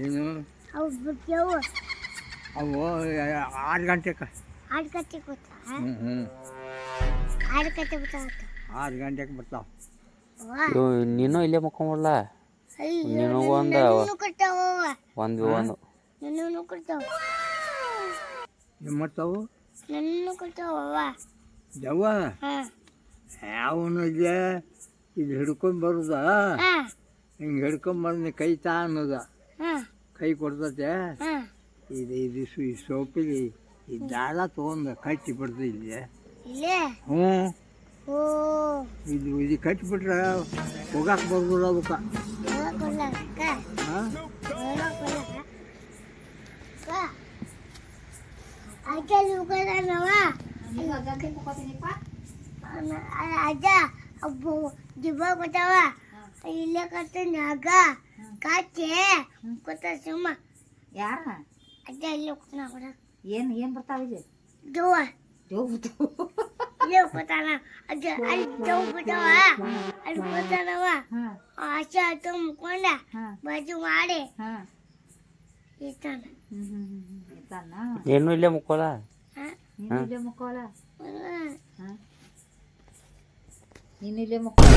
ಏನು ಅವು ಬಿಡ್ತೇವು ಅವು 6 ಗಂಟೆಗೆ. 6 ಗಂಟೆಗೆ ಬರ್ತಾವ. ಹ್ಞೂ 6 ಗಂಟೆಗೆ ಬರ್ತಾವ. 6 ಗಂಟೆಗೆ ಬರ್ತಾವ. ನೀನು ಇಲ್ಲೇ ಮಕ್ಕೊಂಬಿಡ್ಲ. ನೀನು ಒಂದು ನನ್ನೂ ಕೊಡ್ತಾವ. ಏನು ಮಾಡ್ತಾವು? ನನ್ನೂ ಕೊಡ್ತಾವ. ದವ್ವ ಯಾವನು ಇಲ್ಲೇ ಇದು ಹಿಡ್ಕೊಂಡು ಬರೋದ, ಹಿಂಗೆ ಹಿಡ್ಕೊಂಬಂದು ಕೈ ತಾ ಅನ್ನೋದ, ಕೈ ಕೊಡ್ತತೆ. ಇದು ಈ ಸೋಪಿಗೆ ಈ ದಾರ ತೊಗೊಂಡು ಕಟ್ಟಿ ಬಿಡ್ದು ಇಲ್ಲಿ. ಹ್ಞೂ ಇದು ಕಟ್ಟಿಬಿಟ್ರೆ ಹೋಗಕ್ಕೆ ಬರ್ಬೋದು ಅದಕ್ಕೆ. ಹಾಂ ಅಜ್ಜ ಒಬ್ಬ ಜಿಬ್ಬ ಕೊಟ್ಟವ ಇಲ್ಲೇ ಕಟ್ತೀನಿ ಆಗ ಕಾಚೆ ಕೊಟ್ಟ ಸುಮ್ಮ. ಯಾರ ಅಜ್ಜ ಇಲ್ಲೇ ಕೊಟ್ಟ ಏನು ಬರ್ತಾವ ಇಲ್ಲಿ? ಜೋವ ಜೋವು ಇಲ್ಲೇ ಕೊಟ್ಟಾನ ಅಜ್ಜ. ಅಲ್ಲಿ ಜೋವು ಬಿಟ್ಟವ, ಅಲ್ಲಿ ಕೊಟ್ಟಾನವ. ಆಚೆ ಆಟ ಮುಕ್ಕೊಂಡ ಬಾಜು ಮಾಡಿ ಇರ್ತಾನ. ಏನು ಇಲ್ಲೇ ಮುಕ್ಕೋಲ. ನೀನು ಇಲ್ಲೇ ಮುಕ್ಕೋಳ. ನೀನು ಇಲ್ಲೇ ಮುಕ್ಕೋಳ.